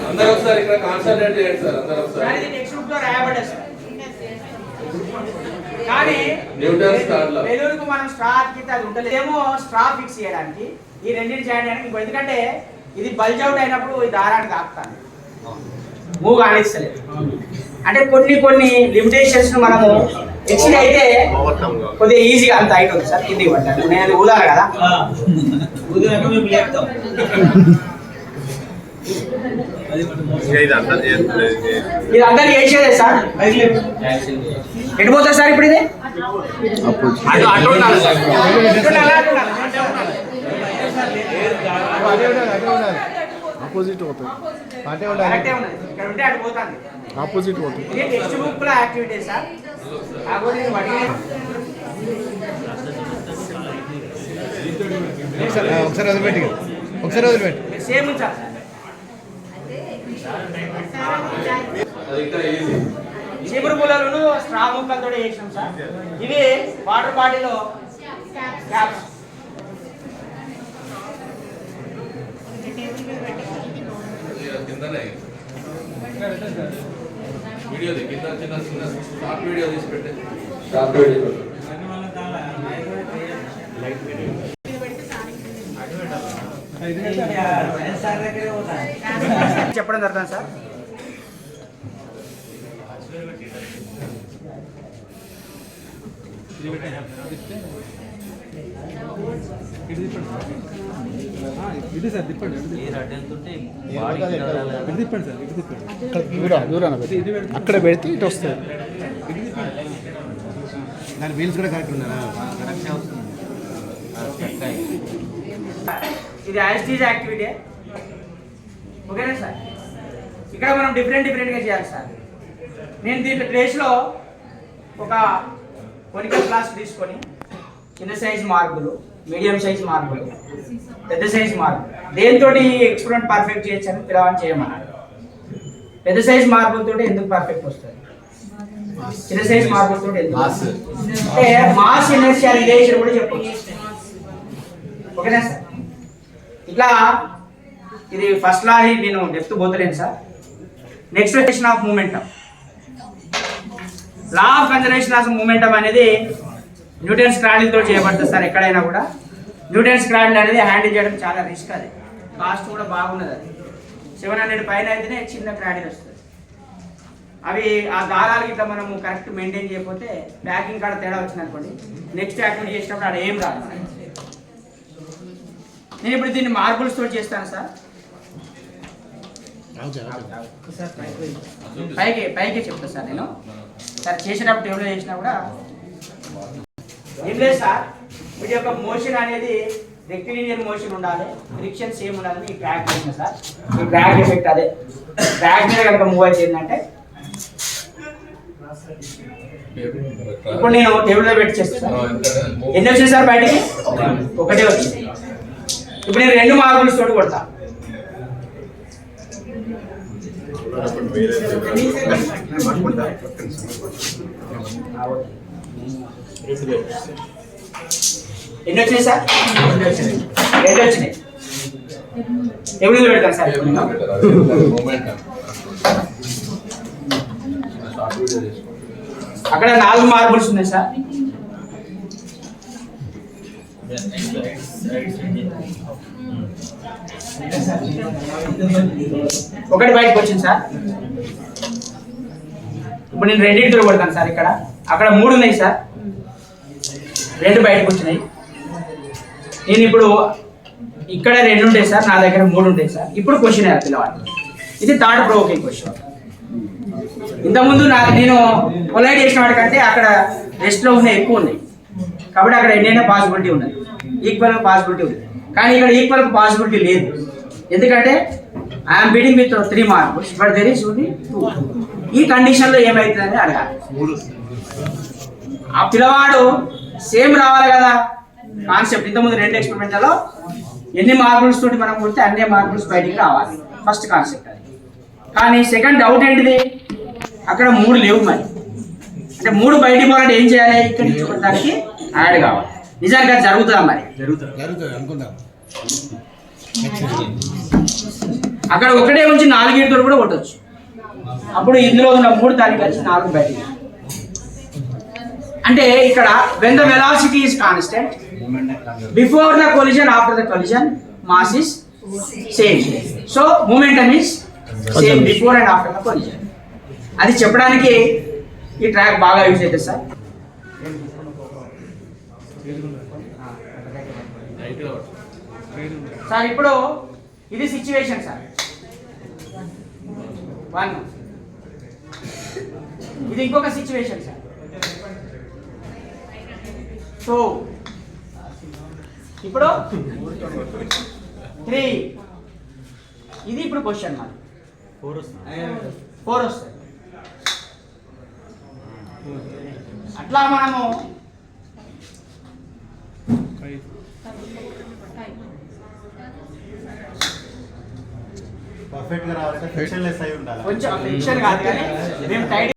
అందరూ ఒకసారి ఇక్కడ కాన్సంట్రేట్ చేయండి సార్. అందరూ ఒకసారి నెక్స్ట్ గ్రూప్ లో రాయబడ్డా సార్. కానీ న్యూటన్ స్టార్ లా బెలూన్కు మనం స్ట్రా కింద అది ఉండలేమో స్ట్రా ఫిక్స్ చేయడానికి ఈ రెండింటి చేయడానికి ఇంకో ఎందుకంటే ఇది బల్జ్ అవుట్ అయినప్పుడు ఈ దారానికి ఆపుతాను మూవ్ కానిస్తలేదు. అంటే కొన్ని లిమిటేషన్స్ మనము ఎక్సిడ్ అయితే కొద్దిగా ఈజీగా అంత హైట్ ఉంది సార్. కిందికి పడ్డాను నేను అది ఊదాలి కదా. ఇది అందరు చేసేదే సార్. ఎటు పోతుంది సార్ ఇప్పుడు ఇది? ఆపోజిట్ అవుతుంది. ఆపోజిట్ అవుతుంది. టెక్స్ట్ బుక్ లో యాక్టివిటీ సార్. ఒకసారి వదిలిపెట్టి సేమ్ ఉంచాలి చీపురు పుల్లలను స్ట్రా ముక్కలతో చేసినాం సార్. ఇవి వాటర్ బాటిల్లో క్యాప్స్. వీడియో కింద చిన్న షార్ట్ వీడియో తీసి పెట్టే. షార్ట్ వీడియో చెప్పడం జరుగుతుంది సార్. ఇది సార్ తిప్పండి. తిప్పండి సార్. ఇది తిప్పండి. దూరాన అక్కడ పెడితే ఇటు వస్తుంది. దాని వీల్స్ కూడా కరెక్ట్ ఉన్నారా? ఇది యాస్టీజ్ యాక్టివిటీ ఓకేనా సార్. ఇక్కడ మనం డిఫరెంట్గా చేయాలి సార్. నేను దీంట్లో ప్లేస్లో ఒక కొనికల్ గ్లాస్ తీసుకొని చిన్న సైజు మార్కులు, మీడియం సైజ్ మార్కులు, పెద్ద సైజ్ మార్కులు దేంతో ఎక్స్పెరిమెంట్ పర్ఫెక్ట్ చేయొచ్చు అని పిలవని చేయమన్నారు. పెద్ద సైజ్ మార్కులతో ఎందుకు పర్ఫెక్ట్ వస్తుంది, చిన్న సైజ్ మార్కులతో ఎందుకు అంటే మాస్ ఇనర్షియా రిలేషన్ కూడా చెప్పవచ్చు ఓకేనా సార్. ఇట్లా ఇది ఫస్ట్ లా నేను డెప్త్ పోతలేను sir. Next relation of momentum. Law of conservation of momentum Newton's న్యూటన్స్ క్రాడిల్ తో చేయబడుతుంది సార్. ఎక్కడైనా కూడా న్యూటన్స్ క్రాడిల్ అనేది హ్యాండిల్ చేయడం చాలా రిస్క్. అది కాస్ట్ కూడా బాగున్నది. అది 700 పైన అయితేనే చిన్న క్రాడిల్ వస్తుంది. అవి ఆ దారాలకి ఇట్లా మనము కరెక్ట్ మెయింటైన్ చేయకపోతే ప్యాకింగ్ కాడ తేడా వచ్చింది అనుకోండి, నెక్స్ట్ యాక్టివిటీ చేసినప్పుడు అది ఏం రాదు. నేను ఇప్పుడు దీన్ని మార్బుల్స్ తోటి చేస్తాను సార్. పైకి చెప్తా సార్. నేను సార్ చేసేటప్పుడు టేబుల్ చేసినా కూడా ఏం లేదు సార్. వీటి యొక్క మోషన్ అనేది రెక్టిలినియర్ మోషన్ ఉండాలి, ఫ్రిక్షన్ సేమ్ ఉండాలని ఈ ట్రాక్ చేసిన సార్. ఈ ట్రాక్ ఎఫెక్ట్ అదే ట్రాక్ మీద కనుక మూవ్ అయిపోయిందంటే ఇప్పుడు నేను టేబుల్ లో పెట్టి చేస్తాను. ఎన్ని వచ్చింది సార్ బయటికి? ఒకటే వచ్చింది. ఇప్పుడు నేను 2 మార్బుల్స్ తోటి కొడతా. ఎన్ని వచ్చినాయి సార్? 2 వచ్చినాయి. టేబుల్ పెడతాను సార్. అక్కడ 4 మార్బుల్స్ ఉన్నాయి సార్. ఒకటి బయటకు వచ్చింది సార్. ఇప్పుడు నేను 2 కొడతాను సార్. ఇక్కడ అక్కడ 3 ఉన్నాయి సార్, 2 బయటకు వచ్చినాయి. నేను ఇప్పుడు ఇక్కడ 2 ఉంటాయి సార్, నా దగ్గర 3 ఉంటాయి సార్. ఇప్పుడు క్వశ్చన్ పిలవాలి. ఇది థర్డ్ ప్రొవోకింగ్ క్వశ్చన్. ఇంతకుముందు నేను పొలైట్ చేసిన వాడికంటే అక్కడ రెస్ట్లో ఉన్నాయి ఎక్కువ ఉన్నాయి కాబట్టి అక్కడ ఎన్నైనా పాసిబిలిటీ ఉన్నది, ఈక్వల్ పాసిబిలిటీ ఉంది. కానీ ఇక్కడ ఈక్వల్ పాసిబిలిటీ లేదు. ఎందుకంటే I'm beading with 3 marks but there is only 2. ఈ కండిషన్లో ఏమవుతుందని అడగాలి. ఆ పిల్లవాడు సేమ్ రావాలి కదా కాన్సెప్ట్. ఇంతకుముందు 2 ఎక్స్పెరిమెంట్లలో ఎన్ని మార్కుల్స్ తోటి మనం కొడితే అన్ని మార్కుల్స్ బయటికి రావాలి, ఫస్ట్ కాన్సెప్ట్ అది. కానీ సెకండ్ డౌట్ ఏంటిది, అక్కడ 3 లేవు మరి. అంటే 3 బయటికి పోవాలంటే ఏం చేయాలి? ఇక్కడ నుంచి దానికి యాడ్ కావాలి. నిజానికి అది జరుగుతుందా మరి? జరుగుతుంది అనుకుందాం. అక్కడ ఒకటే ఉంచి 4 ఈడుతోడు కూడా కొట్టచ్చు. అప్పుడు ఇందులో ఉన్న 3 దానికి కలిసి 4 బయటికి. అంటే ఇక్కడ when the velocity is constant before the collision, after the collision mass is same. So momentum is same before and after the collision. అది చెప్పడానికి ఈ ట్రాక్ బాగా యూజ్ అవుతుంది సార్. సార్ ఇప్పుడు ఇది సిచ్యువేషన్ సార్ 1. ఇది ఇంకొక సిచ్యువేషన్ సార్ 2. ఇప్పుడు 3. ఇది ఇప్పుడు క్వశ్చన్ మరి 4 వస్తుంది. అట్లా మనము పర్ఫెక్ట్ గా రావాలి, ఫ్రిక్షన్ లెస్ అయి ఉండాలి. కొంచెం ఫ్రిక్షన్ కాదు కానీ మేము టైట్